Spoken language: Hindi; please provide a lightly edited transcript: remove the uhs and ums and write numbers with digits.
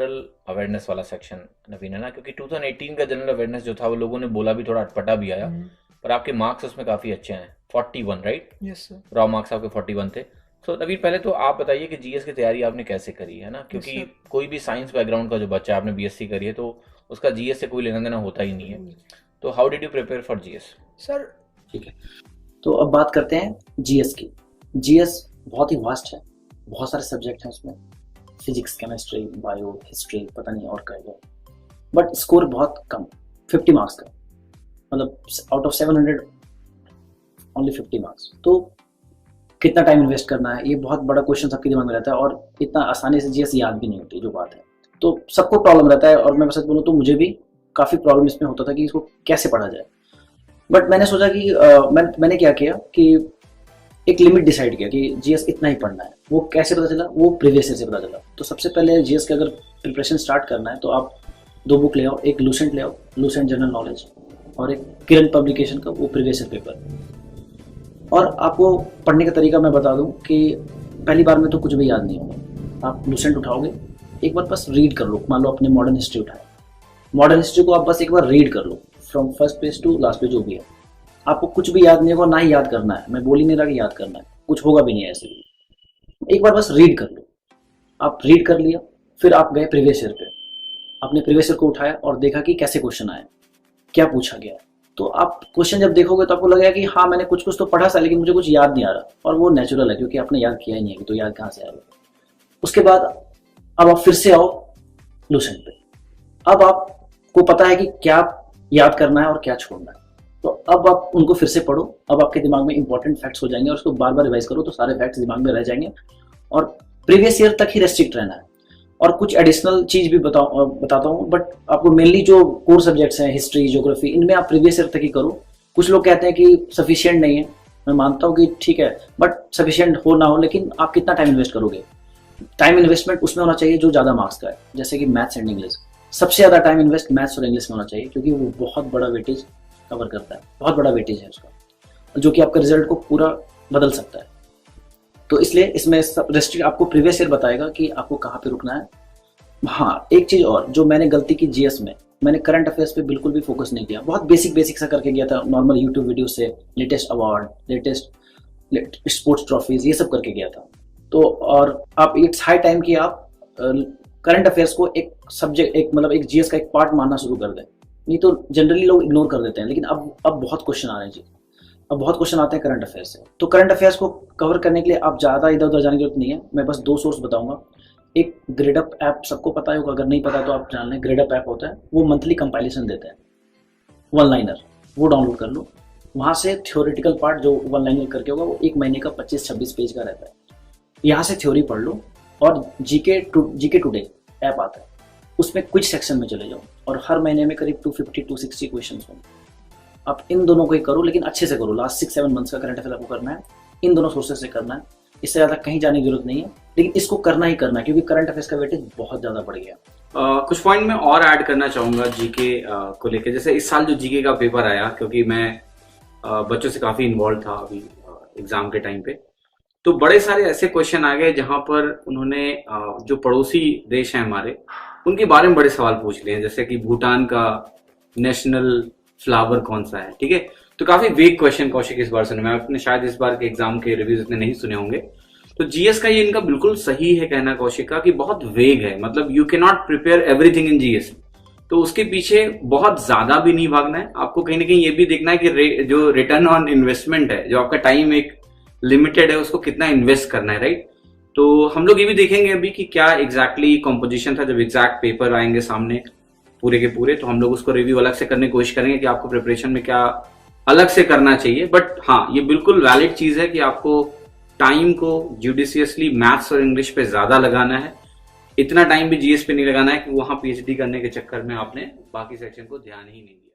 जनरल अवेयरनेस वाला सेक्शन नवीन है ना, क्योंकि 2018 का जनरल अवेयरनेस जो था वो लोगों ने बोला भी थोड़ा अटपटा भी आया, पर आपके मार्क्स उसमें काफ़ी अच्छे हैं, 41 right. Yes sir. Raw marks आपके 41 थे। सो नवीन पहले तो आप बताइए कि जीएस की तैयारी आपने कैसे करी है ना, यस क्योंकि सर। कोई भी साइंस बैकग्राउंड का जो बच्चा है, आपने बीएससी करी है तो उसका जीएस से कोई लेना देना होता ही नहीं है। तो how did you prepare for GS? Sir ठीक है, तो अब बात करते हैं जीएस की। जीएस बहुत ही वास्ट है, बहुत सारे सब्जेक्ट हैं उसमें, फिजिक्स, केमिस्ट्री, बायो, हिस्ट्री, पता नहीं और कहेगा, बट स्कोर बहुत कम, 50 मार्क्स का, मतलब आउट ऑफ 700 ओनली 50 मार्क्स। तो कितना टाइम इन्वेस्ट करना है, ये बहुत बड़ा क्वेश्चन सबके दिमाग में रहता है, और इतना आसानी से जीएस याद भी नहीं होती जो बात है। तो सबको प्रॉब्लम रहता है, और मैं सच बोलूँ तो मुझे भी काफ़ी प्रॉब्लम इसमें होता था कि इसको कैसे पढ़ा जाए। बट मैंने सोचा कि मैंने क्या किया कि एक लिमिट डिसाइड किया कि जीएस इतना ही पढ़ना है। वो कैसे पता चला? वो प्रीवियस ईयर से पता चला। तो सबसे पहले जीएस का अगर प्रिपरेशन स्टार्ट करना है तो आप 2 बुक ले आओ, एक लूसेंट ले आओ, लूसेंट जनरल नॉलेज, और एक किरण पब्लिकेशन का वो प्रीवियस ईयर पेपर। और आपको पढ़ने का तरीका मैं बता दूं कि पहली बार में तो कुछ भी याद नहीं होगा। आप लूसेंट उठाओगे, एक बार बस रीड कर लो। मान लो आपने मॉडर्न हिस्ट्री उठाया, मॉडर्न हिस्ट्री को आप बस एक बार रीड कर लो, from first page to last page जो भी है। आपको कुछ भी याद नहीं होगा, ना ही याद करना है, मैं बोल ही नहीं रहा कि याद करना है, कुछ होगा भी नहीं ऐसे भी। एक बार बस रीड कर लो। आप रीड कर लिया, फिर आप गए प्रीवियस ईयर पे, आपने प्रीवियस ईयर को उठाया और देखा कि कैसे क्वेश्चन आए, क्या पूछा गया। तो आप क्वेश्चन जब देखोगे तो आपको लगेगा कि हाँ मैंने कुछ कुछ तो पढ़ा था, लेकिन मुझे कुछ याद नहीं आ रहा, और वो नेचुरल है क्योंकि आपने याद किया ही नहीं है, कि तो याद कहाँ से आएगा। उसके बाद अब आप फिर से आओ लूसेंट पे। अब आपको पता है कि क्या याद करना है और क्या छोड़ना है, तो अब आप उनको फिर से पढ़ो। अब आपके दिमाग में इंपॉर्टेंट फैक्ट्स हो जाएंगे, और उसको बार बार रिवाइज करो तो सारे फैक्ट्स दिमाग में रह जाएंगे। और प्रीवियस ईयर तक ही रेस्ट्रिक्ट रहना है। और कुछ एडिशनल चीज भी बताता हूँ, बट आपको मेनली जो कोर सब्जेक्ट्स हैं, हिस्ट्री, ज्योग्राफी, इनमें आप प्रीवियस ईयर तक ही करो। कुछ लोग कहते हैं कि सफिशिएंट नहीं है, मैं मानता हूँ कि ठीक है, बट सफिशिएंट हो ना हो, लेकिन आप कितना टाइम इन्वेस्ट करोगे? टाइम इन्वेस्टमेंट उसमें होना चाहिए जो ज़्यादा मार्क्स का है, जैसे कि मैथ्स एंड इंग्लिश। सबसे ज़्यादा टाइम इन्वेस्ट मैथ्स और इंग्लिश में होना चाहिए, क्योंकि वो बहुत बड़ा वेटेज कवर करता है, बहुत बड़ा वेटेज है उसका, जो कि आपका रिजल्ट को पूरा बदल सकता है। तो इसलिए इसमें रेस्ट्रिक्ट आपको प्रीवियस ईयर बताएगा कि आपको कहाँ पे रुकना है। हाँ, एक चीज़ और जो मैंने गलती की जीएस में, मैंने करंट अफेयर्स पे बिल्कुल भी फोकस नहीं किया। बहुत बेसिक सा करके गया था, नॉर्मल यूट्यूब वीडियो से latest award, latest sports trophies, ये सब करके गया था। तो और आप इट्स हाई टाइम कि आप करंट अफेयर्स को एक सब्जेक्ट, एक मतलब एक जीएस का एक पार्ट मानना शुरू कर दें। नहीं तो जनरली लोग इग्नोर कर देते हैं, लेकिन अब बहुत क्वेश्चन आ रहे हैं जी, अब बहुत क्वेश्चन आते हैं करंट अफेयर्स से। तो करंट अफेयर्स को कवर करने के लिए आप ज़्यादा इधर उधर जाने की जरूरत नहीं है। मैं बस 2 सोर्स बताऊंगा। एक ग्रेडअप ऐप, सबको पता होगा, अगर नहीं पता तो आप जान लें। ग्रेडअप ऐप होता है, वो मंथली कंपाइलेशन देते हैं, वन लाइनर, वो डाउनलोड कर लो। वहाँ से थ्योरेटिकल पार्ट जो वन लाइनर करके होगा, वो 1 महीने का 25-26 पेज का रहता है। यहाँ से थ्योरी पढ़ लो, और जीके टुडे ऐप आता है, उसमें कुछ सेक्शन में चले जाओ, और हर महीने में करीब 250-260 क्वेश्चन होंगे। आप इन दोनों को ही करो, लेकिन अच्छे से करो। लास्ट 6-7 मंथ्स का करंट अफेयर आपको करना है, इन दोनों सोर्सेज से करना है, इससे ज़्यादा कहीं जाने की जरूरत नहीं है, लेकिन इसको करना ही करना है, क्योंकि करंट अफेयर्स का वेटेज बहुत ज़्यादा बढ़ गया। कुछ पॉइंट में और ऐड करना चाहूँगा जीके को लेकर। जैसे इस साल जो जीके का पेपर आया, क्योंकि मैं बच्चों से काफ़ी इन्वॉल्व था अभी एग्ज़ाम के टाइम पे, तो बड़े सारे ऐसे क्वेश्चन आ गए जहाँ पर उन्होंने जो पड़ोसी देश हैं हमारे, उनके बारे में बड़े सवाल पूछ लिए हैं। जैसे कि भूटान का नेशनल फ्लावर कौन सा है, ठीक है। तो काफी वेग क्वेश्चन कौशिक इस बार सुने, मैं अपने शायद इस बार के एग्जाम के रिव्यूज इतने नहीं सुने होंगे। तो जीएस का ये इनका बिल्कुल सही है कहना कौशिक का, कि बहुत वेग है, मतलब you can not prepare everything in GS. तो उसके पीछे बहुत ज्यादा भी नहीं भागना है, आपको कहीं ना कहीं ये भी देखना है कि जो रिटर्न ऑन इन्वेस्टमेंट है, जो आपका टाइम एक लिमिटेड है, उसको कितना इन्वेस्ट करना है, राइट। तो हम लोग ये भी देखेंगे अभी कि क्या एग्जैक्टली कॉम्पोजिशन था, जब एग्जैक्ट पेपर आएंगे सामने पूरे के पूरे, तो हम लोग उसको रिव्यू अलग से करने की कोशिश करेंगे कि आपको प्रिपरेशन में क्या अलग से करना चाहिए। बट हाँ, ये बिल्कुल वैलिड चीज है कि आपको टाइम को जुडिशियसली मैथ्स और इंग्लिश पे ज्यादा लगाना है। इतना टाइम भी जीएस पे नहीं लगाना है कि वहां पीएचडी करने के चक्कर में आपने बाकी सेक्शन को ध्यान ही नहीं दिया।